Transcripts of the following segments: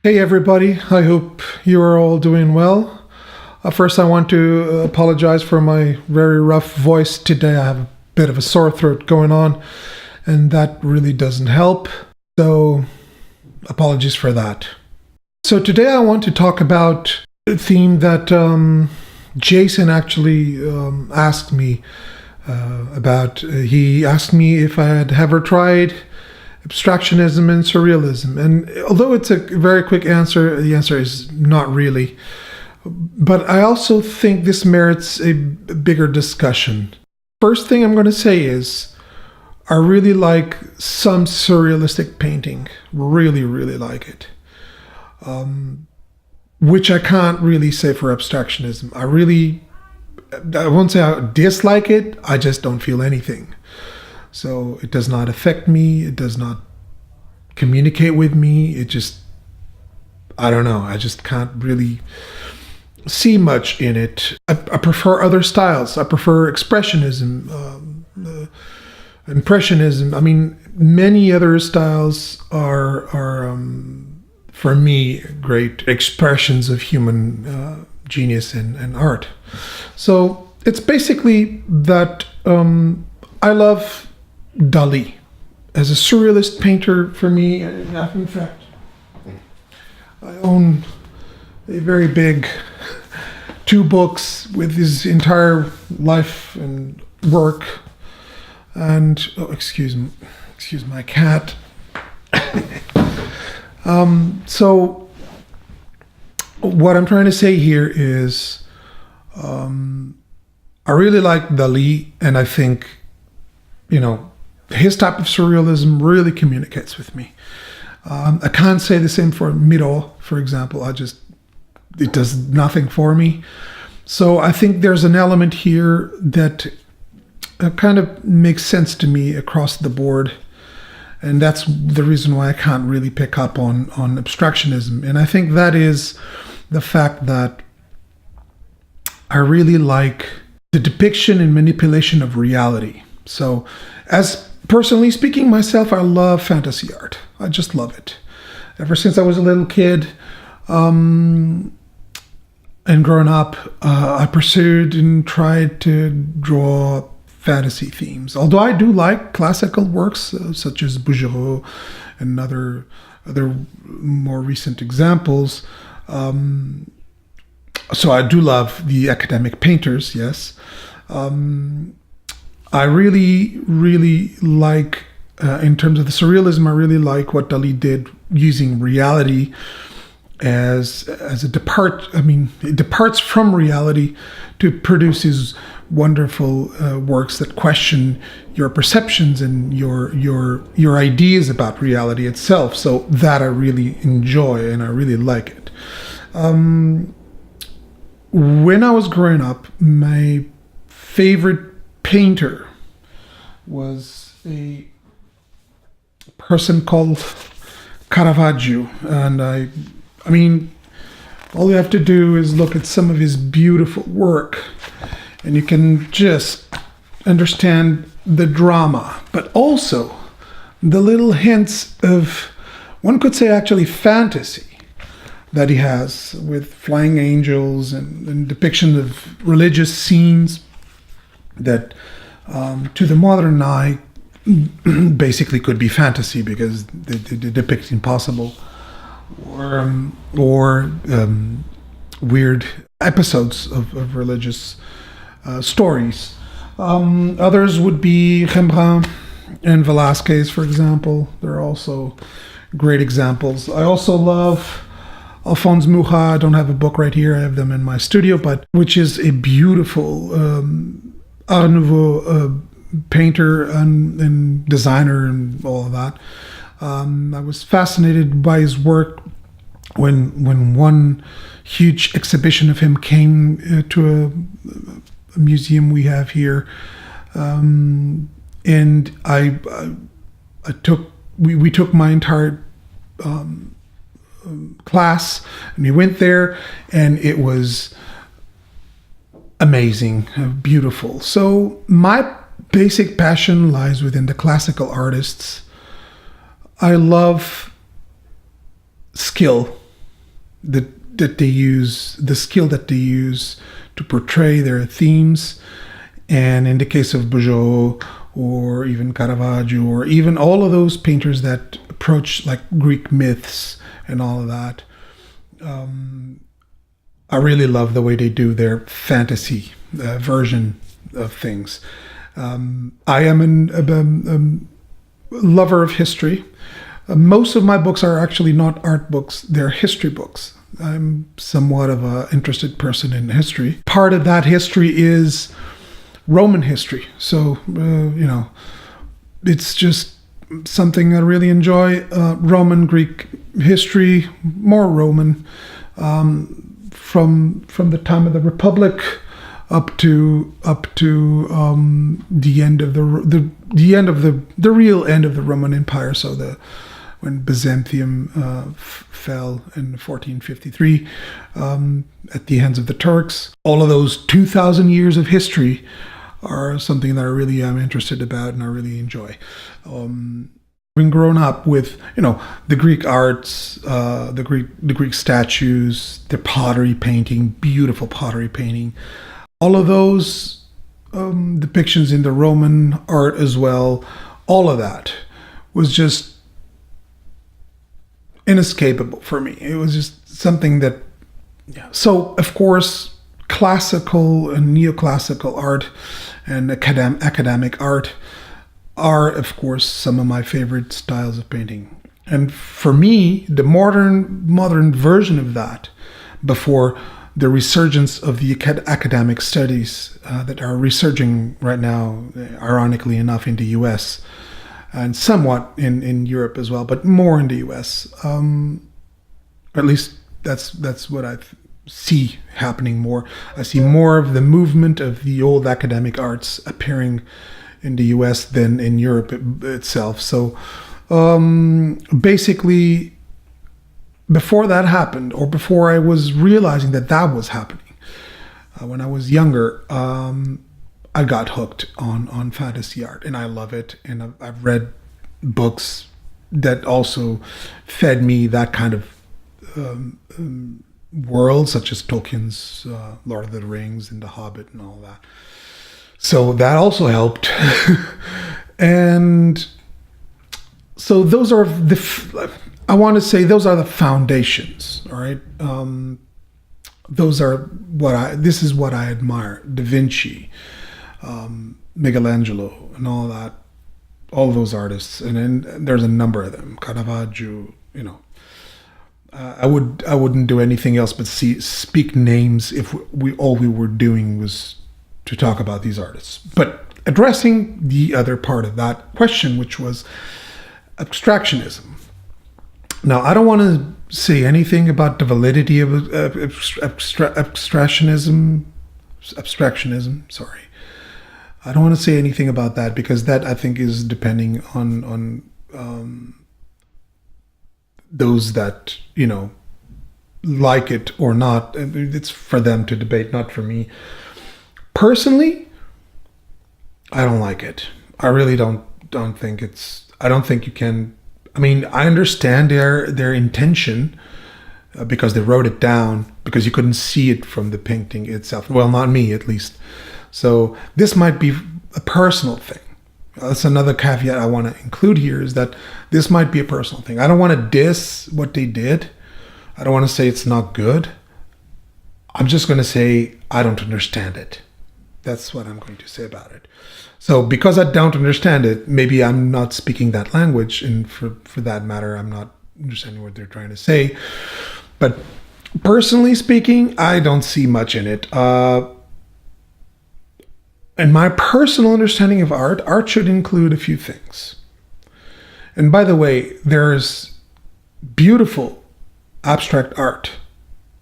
Hey everybody, I hope you are all doing well. First, I want to apologize for my very rough voice today. I have a bit of a sore throat going on, and that really doesn't help. So, apologies for that. So today I want to talk about a theme that Jason actually asked me about. He asked me if I had ever tried abstractionism and surrealism. And although it's a very quick answer, the answer is not really. But I also think this merits a bigger discussion. First thing I'm going to say is I really like some surrealistic painting. Really, really like it. Which I can't really say for abstractionism. I won't say I dislike it, I just don't feel anything. So it does not affect me, it does not communicate with me, I don't know, I just can't really see much in it. I prefer other styles. I prefer expressionism, impressionism. I mean, many other styles are for me, great expressions of human genius and art. So it's basically that I love Dali as a surrealist painter. For me, in fact, I own a very big 2 books with his entire life and work. And excuse my cat. So what I'm trying to say here is I really like Dali, and I think, his type of surrealism really communicates with me. I can't say the same for Miro, for example. It does nothing for me. So I think there's an element here that kind of makes sense to me across the board. And that's the reason why I can't really pick up on abstractionism. And I think that is the fact that I really like the depiction and manipulation of reality. So as personally speaking myself, I love fantasy art. I just love it. Ever since I was a little kid and growing up, I pursued and tried to draw fantasy themes. Although I do like classical works such as Bouguereau and other more recent examples. So I do love the academic painters, yes. I really, really like, in terms of the surrealism, I really like what Dali did using reality as a it departs from reality to produce his wonderful works that question your perceptions and your ideas about reality itself. So that I really enjoy and I really like it. When I was growing up, my favorite painter was a person called Caravaggio, and I mean, all you have to do is look at some of his beautiful work and you can just understand the drama, but also the little hints of, one could say actually, fantasy that he has with flying angels and depiction of religious scenes that to the modern eye basically could be fantasy because they depict impossible or weird episodes of religious stories. Others would be Rembrandt and Velázquez, for example. They're also great examples. I also love Alphonse Mucha. I don't have a book right here. I have them in my studio, which is a beautiful Art Nouveau painter and designer and all of that. I was fascinated by his work when one huge exhibition of him came to a museum we have here, and we took my entire class and we went there, and it was amazing, beautiful. So my basic passion lies within the classical artists. I love skill. that they use, the skill that they use to portray their themes. And in the case of Bugeaud or even Caravaggio, or even all of those painters that approach like Greek myths and all of that, I really love the way they do their fantasy version of things. I am a lover of history. Most of my books are actually not art books, they're history books. I'm somewhat of an interested person in history. Part of that history is Roman history. So, it's just something I really enjoy. Roman, Greek history, more Roman, from the time of the Republic up to the end of the real end of the Roman Empire. So when Byzantium fell in 1453 at the hands of the Turks. All of those 2,000 years of history are something that I really am interested about and I really enjoy. Having grown up with, the Greek arts, the Greek statues, the pottery painting, beautiful pottery painting, all of those depictions in the Roman art as well, all of that was just inescapable for me. It was just something that, So, of course, classical and neoclassical art and academic art are, of course, some of my favorite styles of painting. And for me, the modern version of that, before the resurgence of the academic studies that are resurging right now, ironically enough, in the US, and somewhat in Europe as well, but more in the US. At least that's what I see happening more. I see more of the movement of the old academic arts appearing in the US than in Europe itself. So basically, before that happened, or before I was realizing that was happening, when I was younger, I got hooked on fantasy art, and I love it. And I've read books that also fed me that kind of world, such as Tolkien's Lord of the Rings and The Hobbit and all that. So that also helped. And so those are I want to say those are the foundations, all right? This is what I admire. Da Vinci, Michelangelo, and all that, all those artists, and then there's a number of them. Caravaggio, I wouldn't do anything else but speak names if all we were doing was to talk about these artists. But addressing the other part of that question, which was abstractionism. Now, I don't want to say anything about the validity of abstractionism. Sorry. I don't want to say anything about that, because that, I think, is depending on those that, like it or not. It's for them to debate, not for me. Personally, I don't like it. I really don't think I don't think you can. I mean, I understand their intention, because they wrote it down, because you couldn't see it from the painting itself. Well, not me, at least. So this might be a personal thing. That's another caveat I want to include here, is that this might be a personal thing. I don't want to diss what they did. I don't want to say it's not good. I'm just going to say I don't understand it. That's what I'm going to say about it. So because I don't understand it, maybe I'm not speaking that language, and for that matter, I'm not understanding what they're trying to say. But personally speaking, I don't see much in it. And my personal understanding of art should include a few things. And by the way, there's beautiful abstract art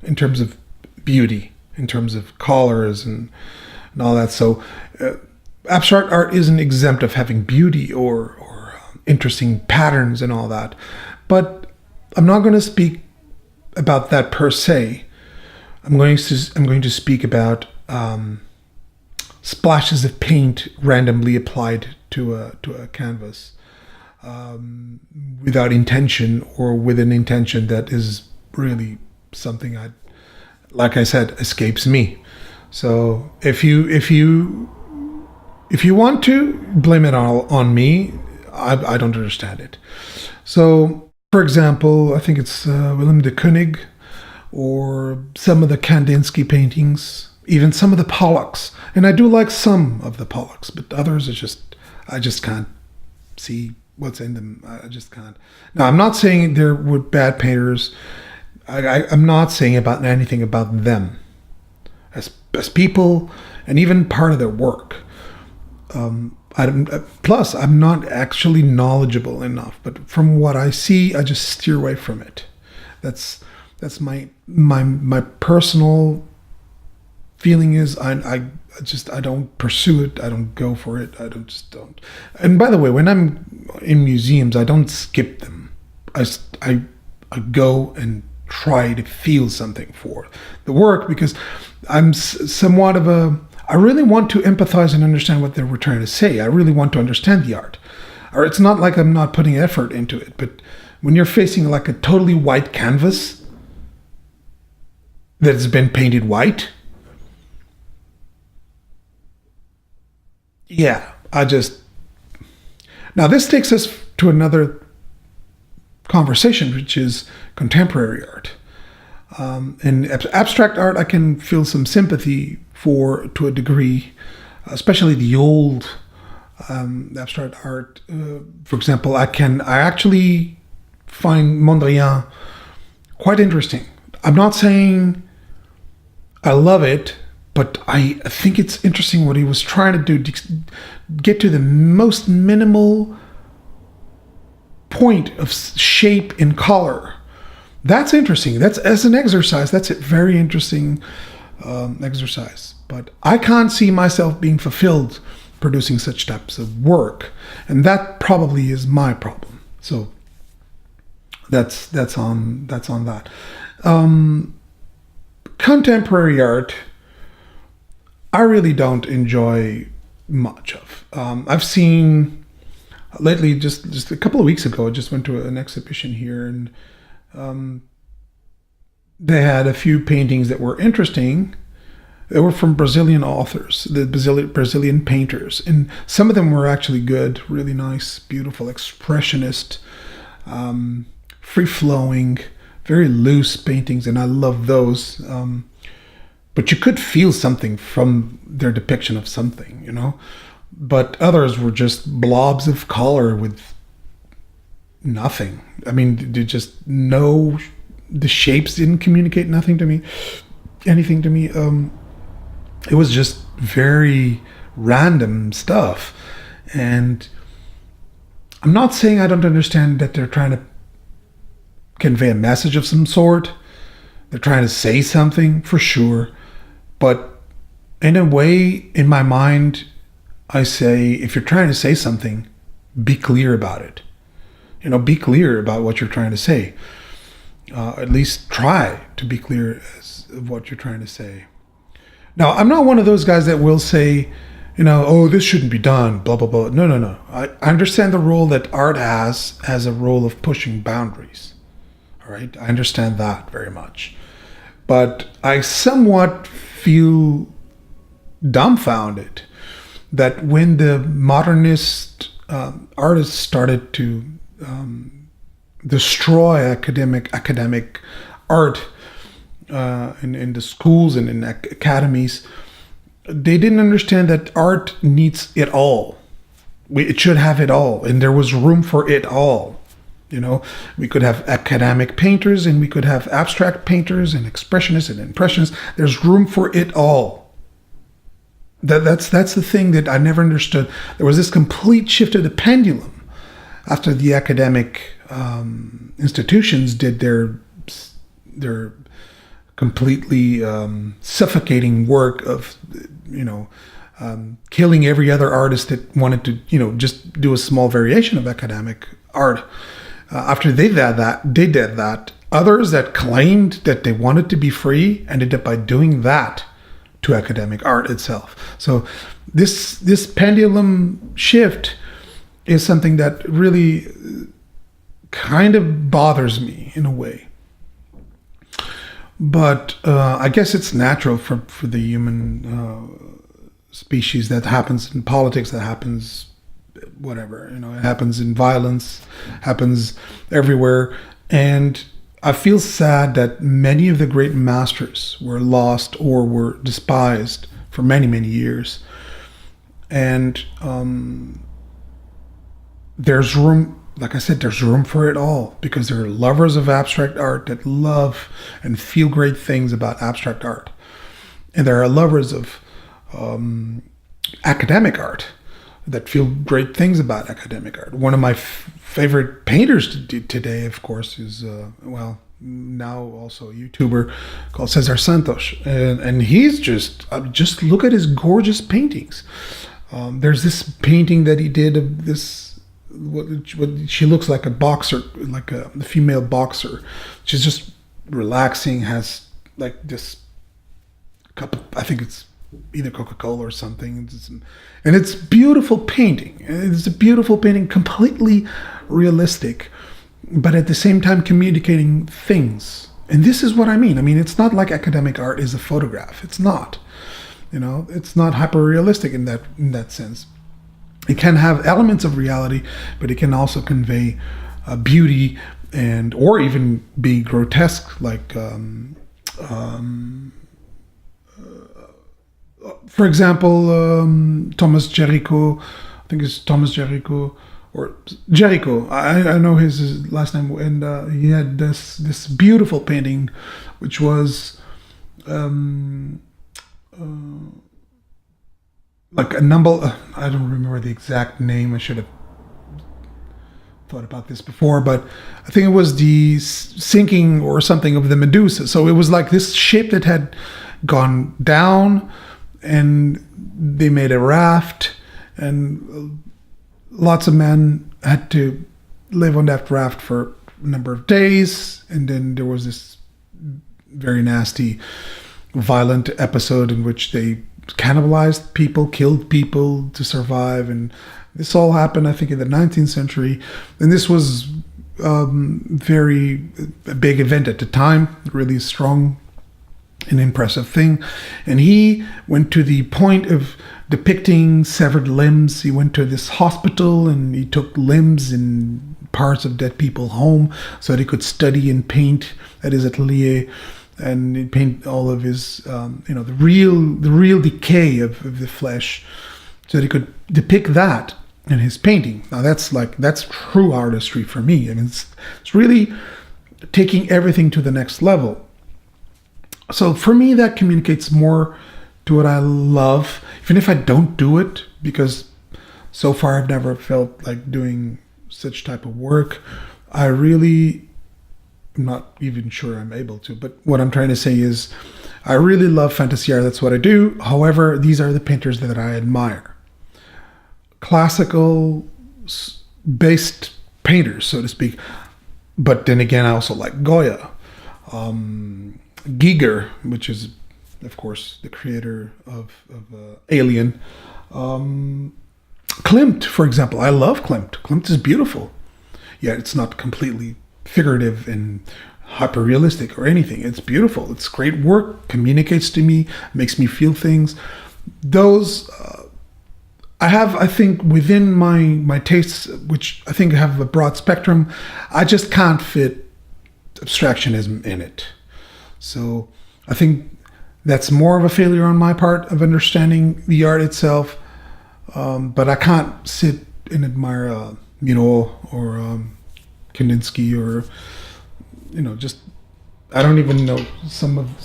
in terms of beauty, in terms of colors and all that. So abstract art isn't exempt of having beauty or interesting patterns and all that. But I'm not going to speak about that per se. I'm going to speak about splashes of paint randomly applied to a canvas, without intention, or with an intention that is really something like I said, escapes me. So if you want to blame it all on me, I don't understand it. So, for example, I think it's Willem de Kooning, or some of the Kandinsky paintings, even some of the Pollocks. And I do like some of the Pollocks, but others I just can't see what's in them. I just can't. Now, I'm not saying there were bad painters. I'm not saying about anything about them as people, and even part of their work. Plus, I'm not actually knowledgeable enough, but from what I see, I just steer away from it. That's my personal feeling is I don't pursue it. I don't go for it. I don't. And by the way, when I'm in museums, I don't skip them. I go and try to feel something for the work, because I'm somewhat of I really want to empathize and understand what they were trying to say. I really want to understand the art. Or it's not like I'm not putting effort into it, but when you're facing like a totally white canvas that's been painted white, yeah, now this takes us to another conversation, which is contemporary art. In abstract art, I can feel some sympathy for, to a degree, especially the old abstract art. For example, I actually find Mondrian quite interesting. I'm not saying I love it, but I think it's interesting what he was trying to do, to get to the most minimal point of shape and color. That's interesting. That's, as an exercise, that's a very interesting exercise. But I can't see myself being fulfilled producing such types of work, and that probably is my problem. So that's on that. Contemporary art, I really don't enjoy much of. I've seen lately, just a couple of weeks ago, I just went to an exhibition here, and they had a few paintings that were interesting. They were from Brazilian authors, the Brazilian painters, and some of them were actually good, really nice, beautiful, expressionist, free-flowing, very loose paintings, and I love those. But you could feel something from their depiction of something, you know. But others were just blobs of color with nothing. I mean, the shapes didn't communicate anything to me. It was just very random stuff. And I'm not saying I don't understand that they're trying to convey a message of some sort. They're trying to say something, for sure. But in a way, in my mind, I say, if you're trying to say something, be clear about it. You know, be clear about what you're trying to say. At least try to be clear as of what you're trying to say. Now, I'm not one of those guys that will say, you know, oh, this shouldn't be done, blah, blah, blah. No. I understand the role that art has as a role of pushing boundaries. All right? I understand that very much. But I somewhat feel dumbfounded that when the modernist artists started to destroy academic art in the schools and in academies, they didn't understand that art needs it all. It should have it all, and there was room for it all. You know, we could have academic painters, and we could have abstract painters, and expressionists and impressionists. There's room for it all. That's the thing that I never understood. There was this complete shift of the pendulum after the academic institutions did their completely suffocating work of, you know, killing every other artist that wanted to, you know, just do a small variation of academic art. After they did that, others that claimed that they wanted to be free ended up by doing that to academic art itself. So this pendulum shift is something that really kind of bothers me in a way. But I guess it's natural for the human species. That happens in politics, that happens whatever, it happens in violence, happens everywhere. And I feel sad that many of the great masters were lost or were despised for many, many years. And there's room, like I said, there's room for it all, because there are lovers of abstract art that love and feel great things about abstract art. And there are lovers of academic art that feel great things about academic art. One of my favorite painters today, of course, is, now also a YouTuber called Cesar Santos. And he's just look at his gorgeous paintings. There's this painting that he did of this, what she looks like a boxer, like a female boxer. She's just relaxing, has like this cup of, I think it's either Coca-Cola or something. And it's beautiful painting. It's a beautiful painting, completely realistic, but at the same time communicating things. And this is what I mean. I mean, it's not like academic art is a photograph. It's not. It's not hyper-realistic in that sense. It can have elements of reality, but it can also convey beauty or even be grotesque, like for example, Thomas Jericho, I think it's Thomas Jericho, or Jericho, I know his last name, and he had this beautiful painting, which was like a number, I don't remember the exact name, I should have thought about this before, but I think it was the sinking or something of the Medusa. So it was like this ship that had gone down, and they made a raft, and lots of men had to live on that raft for a number of days. And then there was this very nasty, violent episode in which they cannibalized people, killed people to survive. And this all happened, I think, in the 19th century. And this was a big event at the time, really strong, an impressive thing. And he went to the point of depicting severed limbs. He went to this hospital and he took limbs and parts of dead people home so that he could study and paint at his atelier, and he'd paint all of his the real decay of the flesh, so that he could depict that in his painting. Now that's true artistry for me. I mean, it's really taking everything to the next level. So for me, that communicates more to what I love, even if I don't do it, because so far I've never felt like doing such type of work. I'm not even sure I'm able to, but what I'm trying to say is I really love fantasy art. That's what I do. However, these are the painters that I admire. Classical based painters, so to speak. But then again, I also like Goya. Giger, which is, of course, the creator of Alien. Klimt, for example. I love Klimt. Klimt is beautiful. Yet it's not completely figurative and hyper-realistic or anything. It's beautiful. It's great work, communicates to me, makes me feel things. Those, I have, I think, within my tastes, which I think have a broad spectrum, I just can't fit abstractionism in it. So I think that's more of a failure on my part of understanding the art itself. But I can't sit and admire Miro or Kandinsky or just, I don't even know some of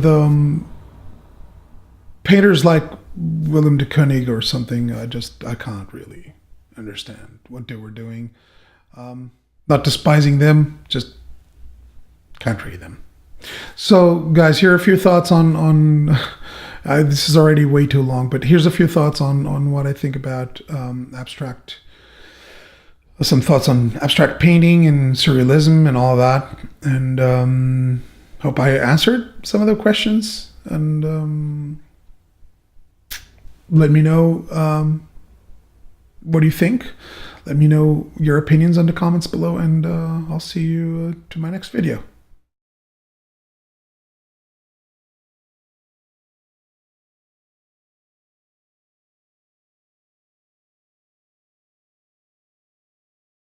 the painters like Willem de Kooning or something. I can't really understand what they were doing. Not despising them, just can't read them. So guys, here are a few thoughts on this is already way too long, but here's a few thoughts on what I think about abstract, some thoughts on abstract painting and surrealism and all that. And hope I answered some of the questions, and let me know what do you think. Let me know your opinions in the comments below, and I'll see you to my next video.